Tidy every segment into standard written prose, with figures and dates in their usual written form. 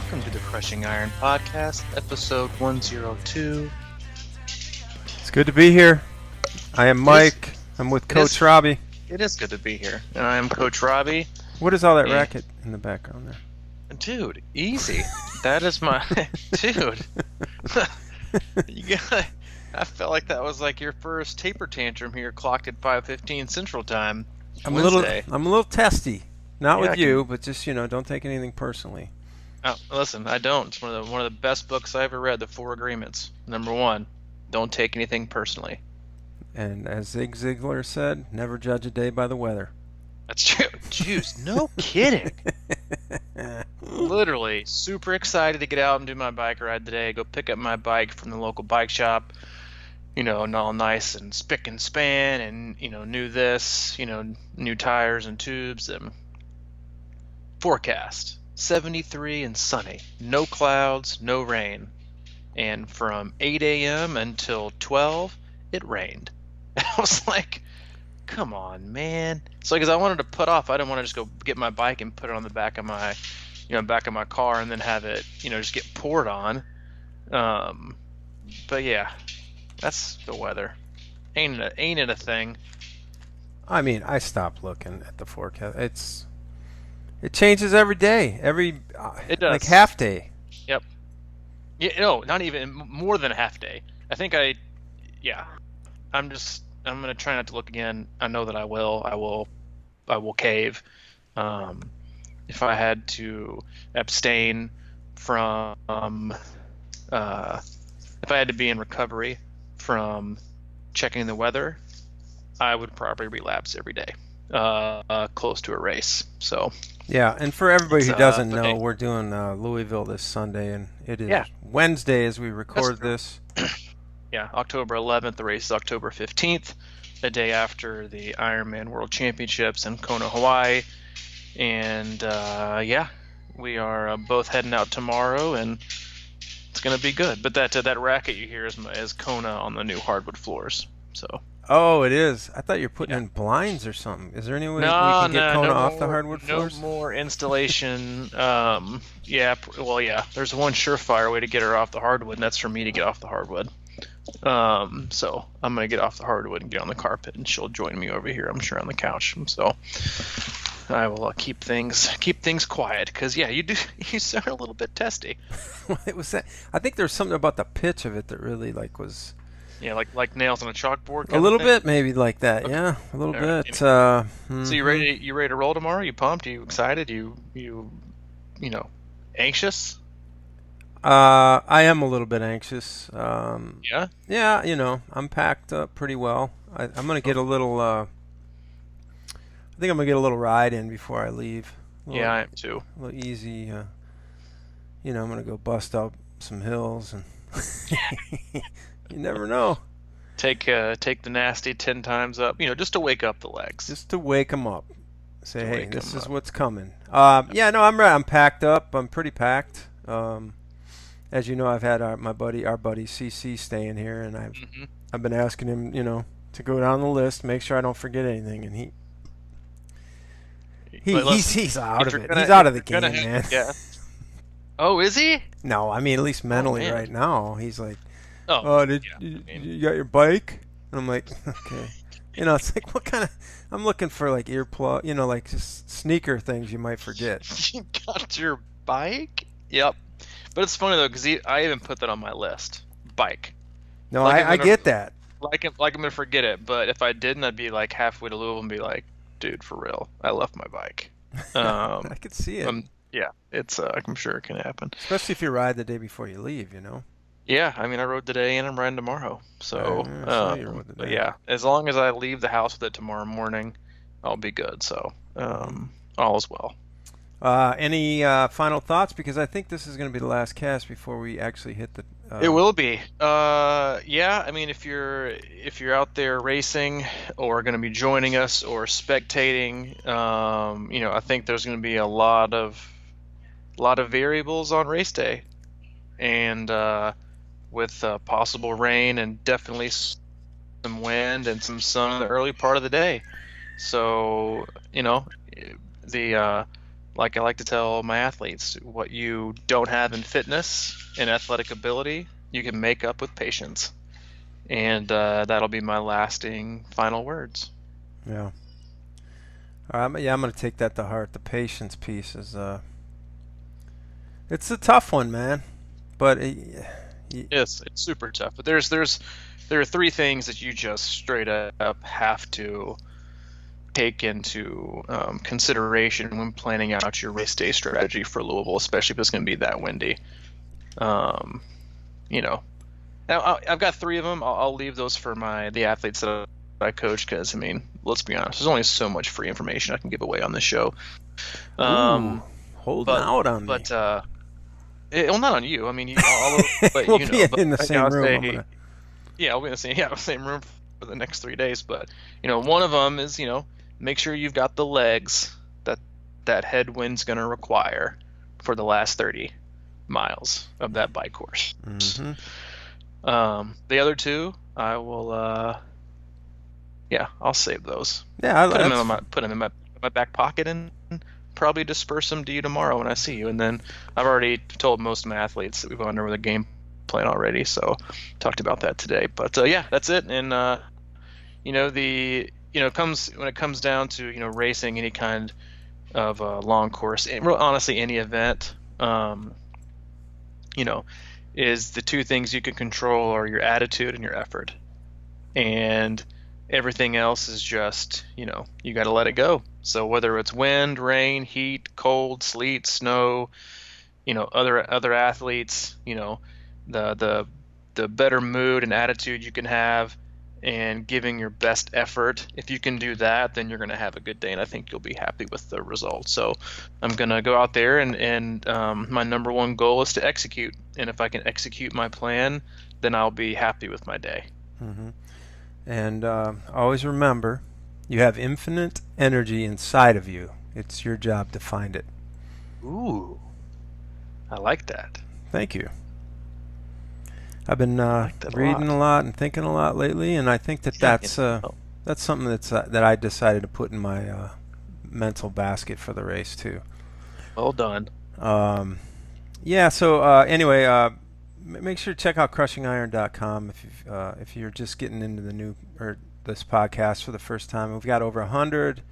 welcome to the Crushing Iron Podcast, episode 102. It's good to be here. I am Mike. I'm with Coach Robbie. It is good to be here, and I am Coach Robbie. What is all that racket in the background there? Dude, easy. That is my... Dude. I felt like that was like your first taper tantrum here, clocked at 5:15 Central Time. I'm a little testy. Not with you, but just, don't take anything personally. Oh, listen, I don't. It's one of the best books I ever read, The Four Agreements. Number 1, don't take anything personally. And as Zig Ziglar said, never judge a day by the weather. That's true. Juice, no kidding. Literally, super excited to get out and do my bike ride today. Go pick up my bike from the local bike shop. All nice and spick and span, and new this, new tires and tubes. And forecast 73 and sunny, no clouds, no rain. And from 8 a.m. until 12, it rained. I was like, come on, man. So because I wanted to put off, I didn't want to just go get my bike and put it on the back of my car and then have it, just get poured on. But yeah, that's the weather. Ain't it a thing? I mean, I stopped looking at the forecast. It changes every day. It does. Like half day. Yep. Yeah, no, not even more than a half day. I think I'm gonna try not to look again. I know that I will cave. If I had to abstain from, if I had to be in recovery from checking the weather, I would probably relapse every day, close to a race. So. Yeah, and for everybody who doesn't know, we're doing Louisville this Sunday, and it is Wednesday as we record this. Yeah, October 11th. The race is October 15th, the day after the Ironman World Championships in Kona, Hawaii. And, we are both heading out tomorrow, and it's going to be good. But that racket you hear is Kona on the new hardwood floors. So. Oh, it is. I thought you were putting in blinds or something. Is there any way we can get Kona off the hardwood floors? No more installation. There's one surefire way to get her off the hardwood, and that's for me to get off the hardwood. So I'm going to get off the hardwood and get on the carpet, and she'll join me over here, I'm sure, on the couch. So I will keep things quiet, because, you sound a little bit testy. It was that. I think there's something about the pitch of it that really, was... Yeah, like nails on a chalkboard. A little bit, maybe like that. Okay. Yeah, a little bit. So you ready to roll tomorrow? You pumped? You excited? You anxious? I am a little bit anxious. Yeah. Yeah, I'm packed up pretty well. I'm gonna get a little. I think I'm gonna get a little ride in before I leave. Yeah, I am too. A little easy. I'm gonna go bust up some hills and. You never know. Take the nasty 10 times up, just to wake up the legs. Just to wake them up. Say, hey, this is what's coming. I'm ready. I'm packed up. I'm pretty packed. As you know, I've had our buddy CC staying here, and I've been asking him, to go down the list, make sure I don't forget anything, and he's out of it. He's out of the game, man. Yeah. Oh, is he? No, I mean at least mentally right now. He's like. You got your bike? And I'm like, okay. It's like, what kind of... I'm looking for, earplug, just sneaker things you might forget. You got your bike? Yep. But it's funny, though, because I even put that on my list. Bike. No, I get that. Like I'm going to forget it, but if I didn't, I'd be, halfway to Louisville and be like, dude, for real, I left my bike. I could see it. It's I'm sure it can happen. Especially if you ride the day before you leave, Yeah, I mean, I rode today and I'm riding tomorrow. So, but yeah, as long as I leave the house with it tomorrow morning, I'll be good. So, all is well. Any final thoughts? Because I think this is going to be the last cast before we actually hit the. It will be. Yeah, I mean, if you're out there racing or going to be joining us or spectating, I think there's going to be a lot of variables on race day, and with possible rain and definitely some wind and some sun in the early part of the day. So, the like I like to tell my athletes, what you don't have in fitness and athletic ability, you can make up with patience. And that'll be my lasting final words. Yeah. Yeah, I'm going to take that to heart. The patience piece is it's a tough one, man. But Yes, it's super tough. But there are three things that you just straight up have to take into consideration when planning out your race day strategy for Louisville, especially if it's going to be that windy. You know, now I've got three of them. I'll leave those for the athletes that I coach, because I mean, let's be honest, there's only so much free information I can give away on this show. Holding out on me. Well, not on you. I mean, I'll let we'll you know. be But in the same room. Yeah, I'll be in the same room for the next 3 days. But one of them is make sure you've got the legs that headwind's going to require for the last 30 miles of that bike course. Mm-hmm. The other two, I will. I'll save those. Yeah, put them in my back pocket and probably disperse them to you tomorrow when I see you. And then I've already told most of my athletes that we've gone over the game plan already, so talked about that today. But that's it. And when it comes down to racing any kind of long course, and honestly any event, is the two things you can control are your attitude and your effort, and everything else is just you got to let it go. So whether it's wind, rain, heat, cold, sleet, snow, other athletes, the better mood and attitude you can have, and giving your best effort, if you can do that, then you're going to have a good day, and I think you'll be happy with the results. So I'm going to go out there, and my number one goal is to execute, and if I can execute my plan, then I'll be happy with my day. Mm-hmm. And always remember, you have infinite energy inside of you. It's your job to find it. Ooh, I like that. Thank you. I've been reading a lot and thinking a lot lately, and I think that's something that I decided to put in my mental basket for the race too. Well done. So anyway, make sure to check out CrushingIron.com if you're just getting into this podcast for the first time. We've got over 100,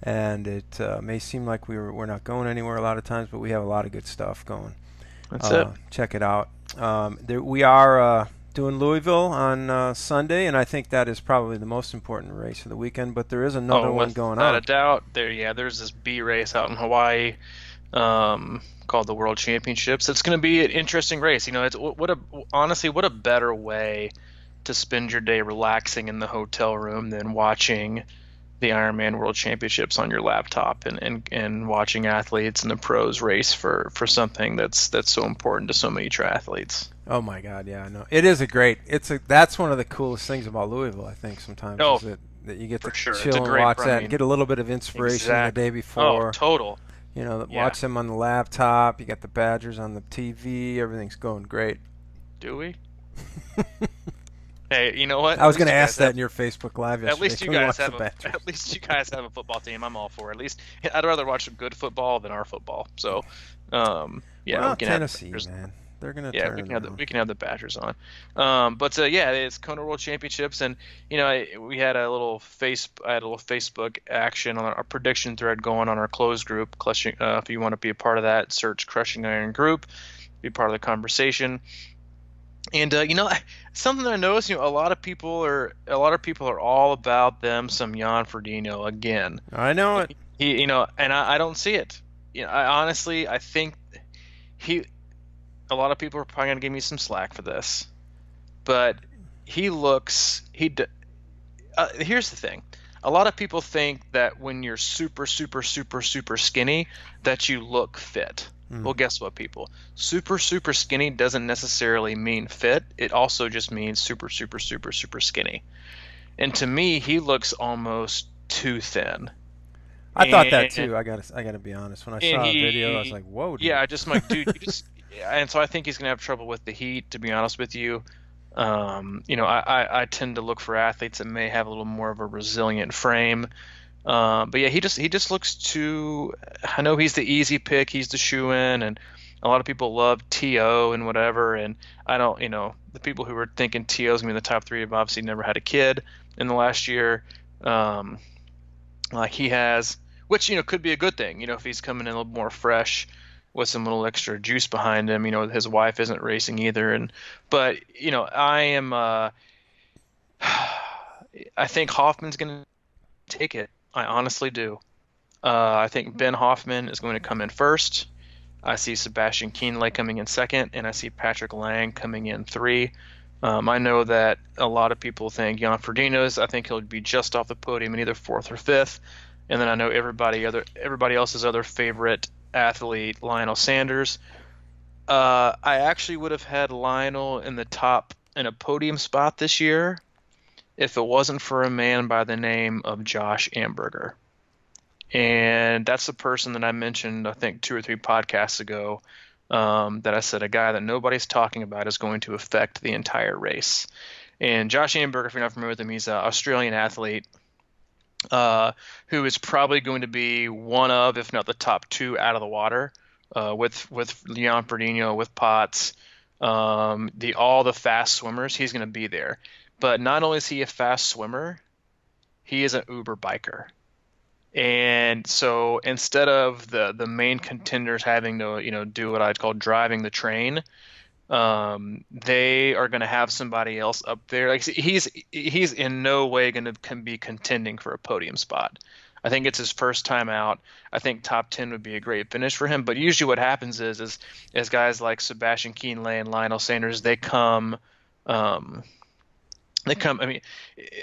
and it may seem like we're not going anywhere a lot of times, but we have a lot of good stuff going. That's it. Check it out. We are doing Louisville on Sunday, and I think that is probably the most important race of the weekend. But there is another one going on. Without a doubt, there's this B race out in Hawaii called the World Championships. It's going to be an interesting race. It's honestly, what a better way to spend your day relaxing in the hotel room than watching the Ironman World Championships on your laptop and watching athletes and the pros race for something that's so important to so many triathletes. Oh my God, yeah, I know. It is that's one of the coolest things about Louisville, I think, sometimes, is that you get to chill and watch that and get a little bit of inspiration the day before. Oh, total. Watch them on the laptop. You got the Badgers on the TV. Everything's going great. Do we? Hey, you know what? I was going to ask that in your Facebook Live yesterday. At least you guys have a football team. I'm all for it. At least I'd rather watch some good football than our football. So, we can Tennessee, man. They're going to turn. We can have the Badgers on. It's Kona World Championships, and we had a little Facebook action on our prediction thread going on our closed group. If you want to be a part of that, search Crushing Iron Group, be part of the conversation. And something that I noticed, a lot of people are all about them some Ryf and Frodeno again. I know it. And I don't see it. I think a lot of people are probably going to give me some slack for this, but here's the thing. A lot of people think that when you're super, super, super, super skinny, that you look fit. Well, guess what, people? Super, super skinny doesn't necessarily mean fit. It also just means super, super, super, super skinny. And to me, he looks almost too thin. I thought that too. I gotta be honest. When I saw the video, I was like, "Whoa, dude!" Yeah, I'm like, dude, you just. And so I think he's gonna have trouble with the heat. To be honest with you, I tend to look for athletes that may have a little more of a resilient frame. But yeah, he just looks too. I know he's the easy pick. He's the shoe-in, and a lot of people love T.O. and whatever. And I don't, the people who were thinking T.O.'s gonna be in the top three have obviously never had a kid in the last year, um, like he has, which could be a good thing. If he's coming in a little more fresh with some little extra juice behind him. His wife isn't racing either, but I am. I think Hoffman's gonna take it. I honestly do. I think Ben Hoffman is going to come in first. I see Sebastian Kienle coming in second, and I see Patrick Lang coming in three. I know that a lot of people think Jan Frodeno's. I think he'll be just off the podium in either fourth or fifth. And then I know everybody else's other favorite athlete, Lionel Sanders. I actually would have had Lionel in the top in a podium spot this year if it wasn't for a man by the name of Josh Amberger. And that's the person that I mentioned, I think, 2 or 3 podcasts ago, that I said a guy that nobody's talking about is going to affect the entire race. And Josh Amberger, if you're not familiar with him, he's an Australian athlete who is probably going to be one of, if not the top 2 out of the water, with Jan Frodeno, with Potts, all the fast swimmers. He's going to be there. But not only is he a fast swimmer, he is an Uber biker. And so instead of the main contenders having to do what I'd call driving the train, they are going to have somebody else up there. Like he's in no way going to be contending for a podium spot. I think it's his first time out. I think top 10 would be a great finish for him. But usually what happens is guys like Sebastian Kienle and Lionel Sanders, they come. I mean,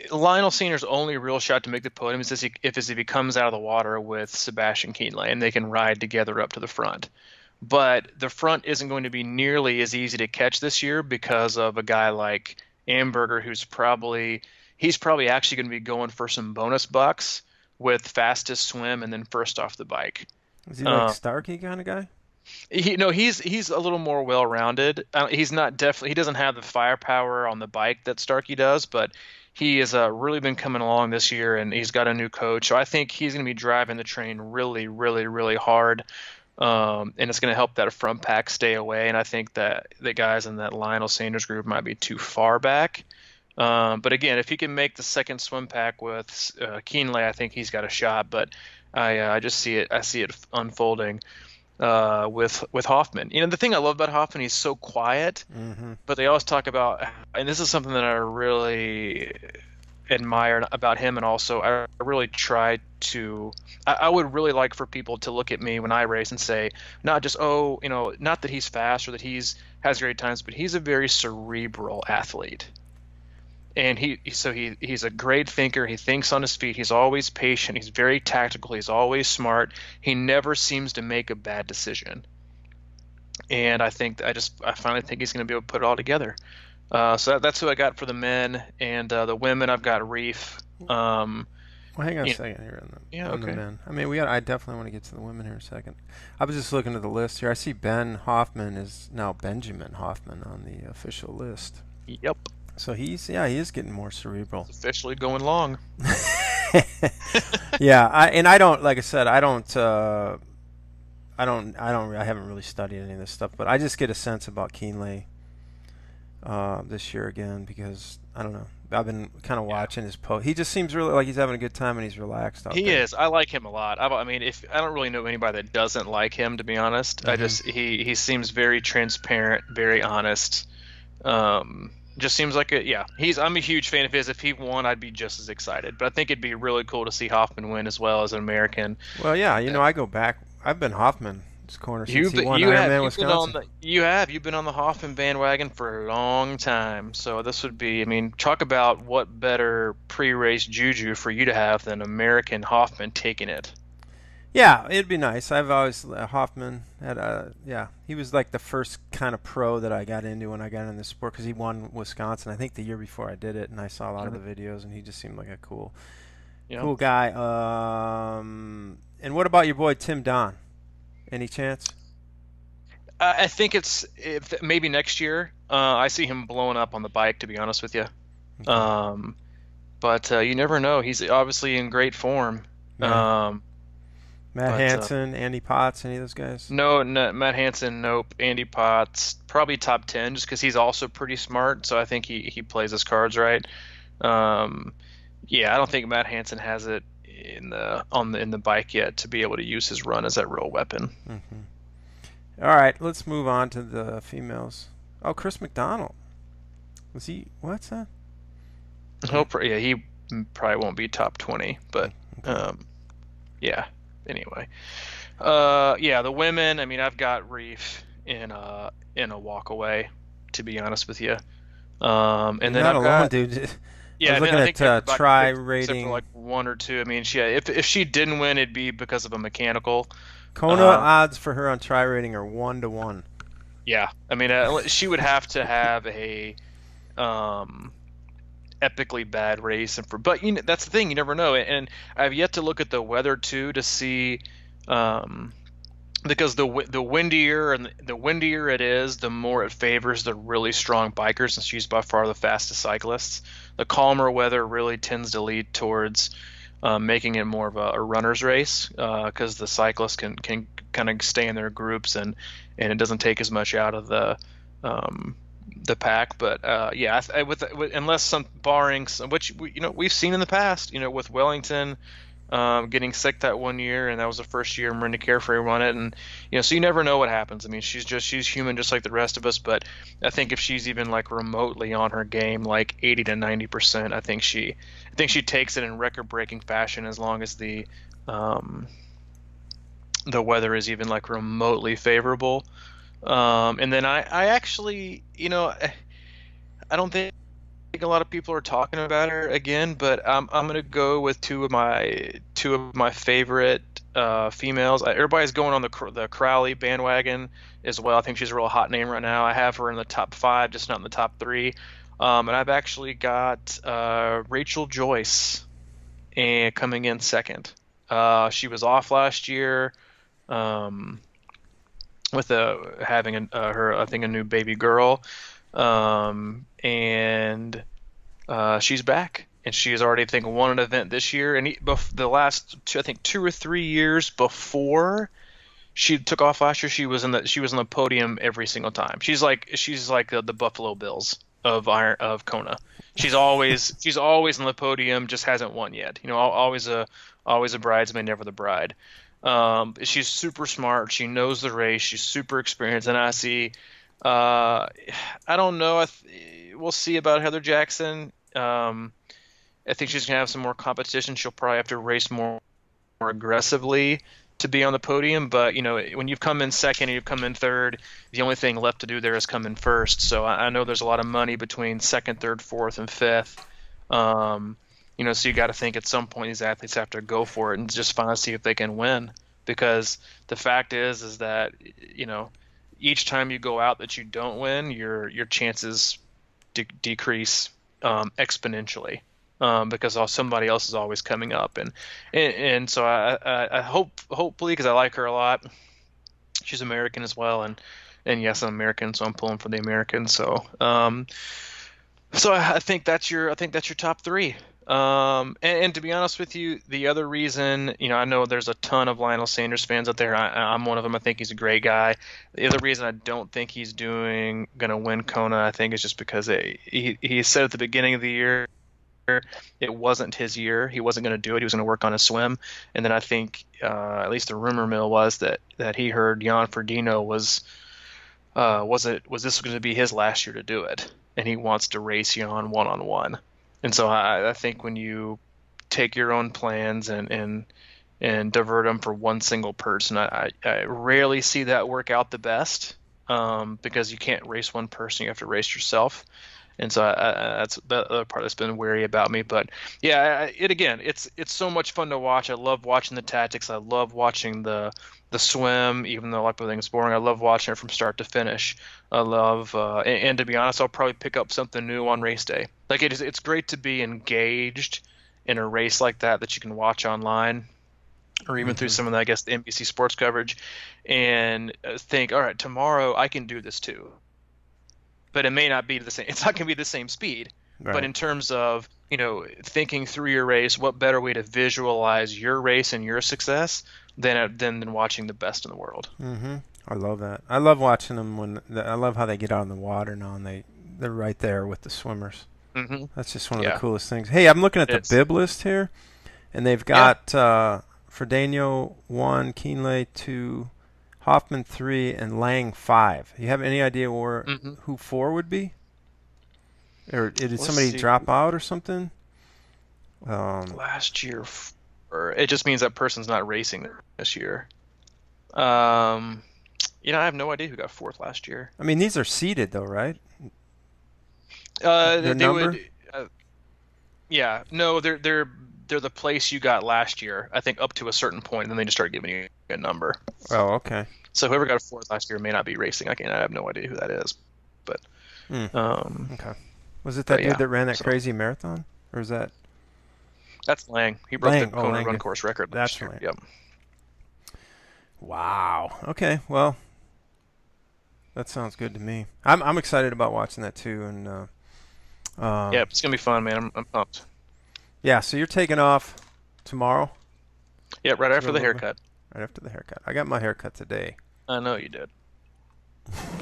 Lionel Sanders' only real shot to make the podium is if he comes out of the water with Sebastian Kienle and they can ride together up to the front. But the front isn't going to be nearly as easy to catch this year because of a guy like Amberger, he's probably actually going to be going for some bonus bucks with fastest swim and then first off the bike. Is he like Starkey kind of guy? He's a little more well-rounded. He doesn't have the firepower on the bike that Starkey does, but he has really been coming along this year, and he's got a new coach. So I think he's going to be driving the train really, really, really hard, and it's going to help that front pack stay away. And I think that the guys in that Lionel Sanders group might be too far back. But again, if he can make the second swim pack with Kienle, I think he's got a shot. But I just see it. I see it unfolding. With Hoffman. The thing I love about Hoffman, he's so quiet, but they always talk about, and this is something that I really admire about him, and also I really try to, I would really like for people to look at me when I race and say, not just, not that he's fast or that has great times, but he's a very cerebral athlete. And he's a great thinker. He thinks on his feet. He's always patient. He's very tactical. He's always smart. He never seems to make a bad decision. And I finally think he's going to be able to put it all together. So that's who I got for the men, and the women I've got Ryf. Well, hang on a second here on the men. I mean, I definitely want to get to the women here in a second. I was just looking at the list here. I see Ben Hoffman is now Benjamin Hoffman on the official list. Yep. So he is getting more cerebral. It's officially going long. Yeah, I haven't really studied any of this stuff, but I just get a sense about Kienle this year again because I don't know. I've been kind of watching his post. He just seems really like he's having a good time and he's relaxed out there. He is. I like him a lot. I don't really know anybody that doesn't like him, to be honest. He seems very transparent, very honest. Just seems like I'm a huge fan of his. If he won, I'd be just as excited. But I think it'd be really cool to see Hoffman win as well as an American. Well, yeah, I go back. I've been Hoffman's corner since he won Ironman Wisconsin. You've been on the Hoffman bandwagon for a long time. So this would be, talk about what better pre-race juju for you to have than American Hoffman taking it. Yeah, it'd be nice. I've always Hoffman had he was like the first kind of pro that I got into when I got into the sport because he won Wisconsin. I think the year before I did it, and I saw a lot of the videos, and he just seemed like a cool guy. And what about your boy Tim Don? Any chance? I think maybe next year. I see him blowing up on the bike, to be honest with you. Okay. But you never know. He's obviously in great form. Yeah. Um, Matt Hansen, Andy Potts, any of those guys? no, Matt Hansen, nope. Andy Potts, probably top 10, just because he's also pretty smart. So I think he plays his cards right. Um, yeah, I don't think Matt Hansen has it in the bike yet to be able to use his run as that real weapon. All right, let's move on to the females. Oh, Chris McDonald. Was he? What's that? Yeah, he probably won't be top 20, but Okay. yeah. Anyway, yeah, the women. I mean, I've got Ryf in a walk away, to be honest with you. And You're then not I've alone, got dude. I yeah, was and then looking I at think everybody try picked except for rating. like one or two. I mean, if she didn't win, it'd be because of a mechanical. Kona Uh, odds for her on try rating are 1-1. yeah, I mean, she would have to have a um epically bad race, but that's the thing, you never know. And I've yet to look at the weather too to see, um, because the windier it is, the more it favors the really strong bikers, and she's by far the fastest cyclists. The calmer weather really tends to lead towards making it more of a runner's race, because the cyclists can kind of stay in their groups, and it doesn't take as much out of the pack. But yeah, with unless some barring some, which we've seen in the past, with Wellington getting sick that one year, and that was the first year Miranda Carefree won it, and so you never know what happens. I mean, she's human just like the rest of us, but I think if she's even like remotely on her game, like 80 to 90%, I think she takes it in record-breaking fashion as long as the weather is even like remotely favorable. And then I actually, I don't think a lot of people are talking about her again, but I'm gonna go with two of my favorite females. Everybody's going on the Crowley bandwagon as well. I think she's a real hot name right now. I have her in the top 5, just not in the top 3. And I've actually got Rachel Joyce and coming in second. She was off last year, um, with having her, I think, a new baby girl, and she's back, and she's already, I think, won an event this year. And the last I think 2 or 3 years before she took off last year, she was on the podium every single time. She's like the Buffalo Bills of Kona. She's always on the podium, just hasn't won yet. Always a bridesmaid, never the bride. She's super smart. She knows the race. She's super experienced, and I see. I don't know. We'll see about Heather Jackson. I think she's gonna have some more competition. She'll probably have to race more aggressively to be on the podium. But when you've come in second and you've come in third, the only thing left to do there is come in first. So I know there's a lot of money between second, third, fourth, and fifth. So you got to think at some point these athletes have to go for it and just finally see if they can win. Because the fact is that each time you go out that you don't win, your chances decrease exponentially, because somebody else is always coming up, and so I hopefully, because I like her a lot. She's American as well, and yes, I'm American, so I'm pulling for the Americans. So I think that's your top 3. And to be honest with you, the other reason, I know there's a ton of Lionel Sanders fans out there. I'm one of them. I think he's a great guy. The other reason I don't think he's gonna win Kona, I think, is just because he said at the beginning of the year it wasn't his year. He wasn't going to do it. He was going to work on his swim. And then I think, at least the rumor mill was that he heard Jan Frodeno was this going to be his last year to do it, and he wants to race Jan one-on-one. And so I think when you take your own plans and divert them for one single person, I rarely see that work out the best, because you can't race one person. You have to race yourself. And so that's the other part that's been wary about me. But yeah, it's so much fun to watch. I love watching the tactics. I love watching the swim, even though like everything's boring. I love watching it from start to finish. I love, and to be honest, I'll probably pick up something new on race day. Like it's great to be engaged in a race like that you can watch online, or even through some of the, I guess, the NBC sports coverage, and think, all right, tomorrow I can do this too. But it may not be the same. It's not going to be the same speed, Right. But in terms of, thinking through your race, what better way to visualize your race and your success than watching the best in the world? Mm-hmm. I love that. I love watching them I love how they get out in the water now and they're right there with the swimmers. Mm-hmm. That's just one of Yeah. the coolest things. Hey, I'm looking at the It's bib list here, and they've got Frodeno 1, Kienle 2, Hoffman 3, and Lang 5. You have any idea who 4 would be? Or did Let's somebody see. drop out or something? Last year, it just means that person's not racing this year. I have no idea who got fourth last year. I mean, these are seeded though, right? Their Their number? Yeah, no, they're the place you got last year. I think up to a certain point, and then they just start giving you a number. Oh, okay. So whoever got fourth last year may not be racing. I have no idea who that is, but okay. Was it that dude that ran that crazy marathon, or is that? That's Lang. He broke the Kona Lang run course record last year. Lang. Yep. Wow. Okay. Well, that sounds good to me. I'm excited about watching that too, and yeah, it's gonna be fun, man. I'm pumped. Yeah. So you're taking off tomorrow? Yeah, right after the haircut. Right after the haircut. I got my haircut today. I know you did.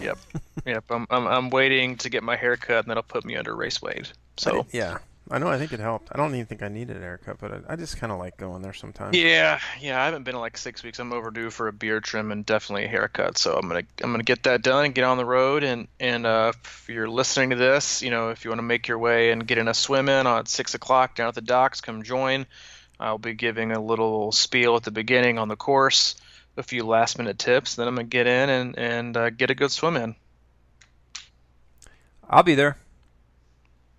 Yep. Yep. I'm waiting to get my haircut, and that'll put me under race weight. So yeah. I know. I think it helped. I don't even think I needed a haircut, but I just kind of like going there sometimes. Yeah. I haven't been in like 6 weeks. I'm overdue for a beard trim and definitely a haircut. So I'm gonna get that done and get on the road. And if you're listening to this, if you want to make your way and get in a swim in at 6 o'clock down at the docks, come join. I'll be giving a little spiel at the beginning on the course, a few last minute tips. Then I'm gonna get in and get a good swim in. I'll be there.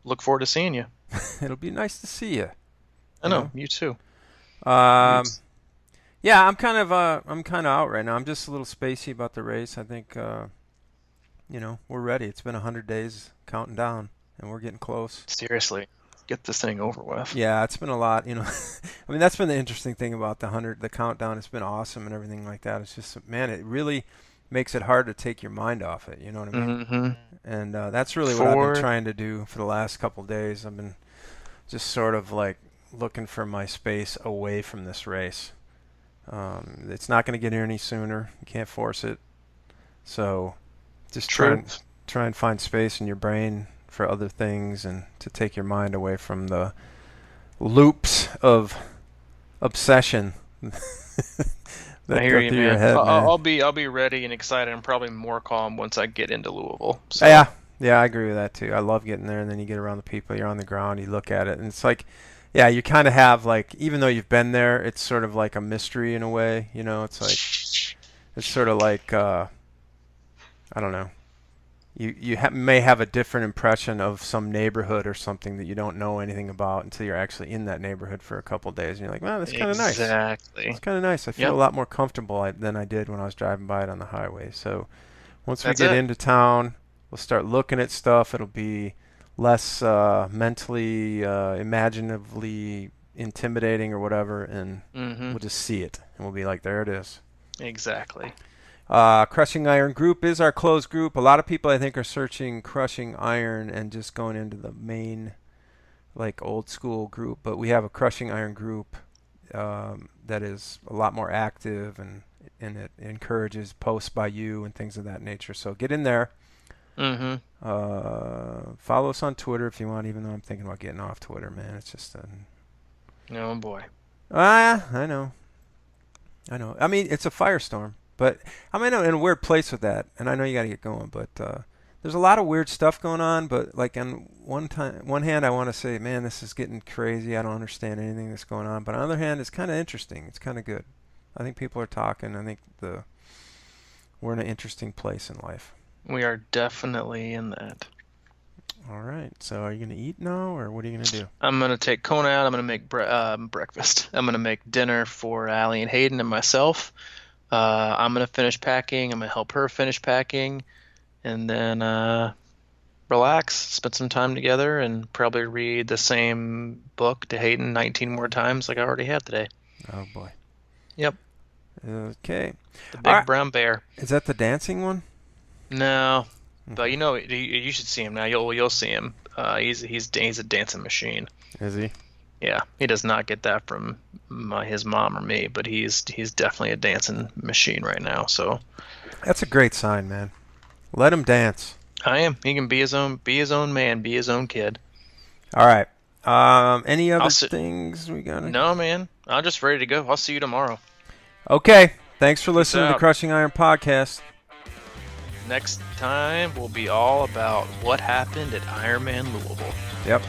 Look forward to seeing you. It'll be nice to see you. I know, you too. Yeah, I'm kind of out right now. I'm just a little spacey about the race. I think we're ready. It's been 100 days counting down, and we're getting close. Seriously, get this thing over with. Yeah, it's been a lot. I mean, that's been the interesting thing about the countdown. It's been awesome and everything like that. It's just, man, it really makes it hard to take your mind off it. You know what I mean? Mm-hmm. And that's really what I've been trying to do for the last couple of days. I've been just sort of like looking for my space away from this race. It's not going to get here any sooner. You can't force it. So just try and find space in your brain for other things and to take your mind away from the loops of obsession. I hear you, man. I'll be ready and excited and probably more calm once I get into Louisville. So. Yeah, I agree with that too. I love getting there, and then you get around the people, you're on the ground, you look at it, and it's like, yeah, you kind of have like, even though you've been there, it's sort of like a mystery in a way. It's like, it's sort of like, I don't know. You may have a different impression of some neighborhood or something that you don't know anything about until you're actually in that neighborhood for a couple of days, and you're like, wow, that's kind of nice. Exactly. It's kind of nice. I feel a lot more comfortable than I did when I was driving by it on the highway. So once we get into town, we'll start looking at stuff. It'll be less mentally, imaginatively intimidating or whatever, and we'll just see it, and we'll be like, there it is. Exactly. Crushing Iron Group is our closed group. A lot of people, I think, are searching Crushing Iron and just going into the main, like, old school group. But we have a Crushing Iron group that is a lot more active, and it encourages posts by you and things of that nature. So get in there. Mm-hmm. Follow us on Twitter if you want, even though I'm thinking about getting off Twitter, man. It's just oh, boy. I know. I mean, it's a firestorm. But I'm in a weird place with that, and I know you got to get going. But there's a lot of weird stuff going on. But like on one hand, I want to say, man, this is getting crazy. I don't understand anything that's going on. But on the other hand, it's kind of interesting. It's kind of good. I think people are talking. I think we're in an interesting place in life. We are definitely in that. All right. So are you going to eat now, or what are you going to do? I'm going to take Kona out. I'm going to make breakfast. I'm going to make dinner for Allie and Hayden and myself. I'm going to finish packing. I'm going to help her finish packing. And then relax, spend some time together, and probably read the same book to Hayden 19 more times like I already had today. Oh, boy. Yep. Okay. The Big Brown Bear. Is that the dancing one? No. But you should see him now. You'll see him. He's a dancing machine. Is he? Yeah, he does not get that from his mom or me, but he's definitely a dancing machine right now. So that's a great sign, man. Let him dance. I am. He can be his own man, be his own kid. All right. Any other things we got? No, man. I'm just ready to go. I'll see you tomorrow. Okay. Thanks for listening to the Crushing Iron podcast. Next time will be all about what happened at Ironman Louisville. Yep.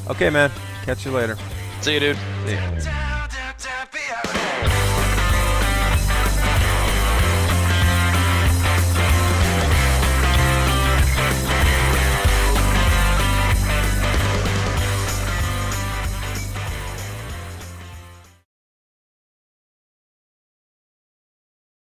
Okay, man. Catch you later. See you, dude. See ya.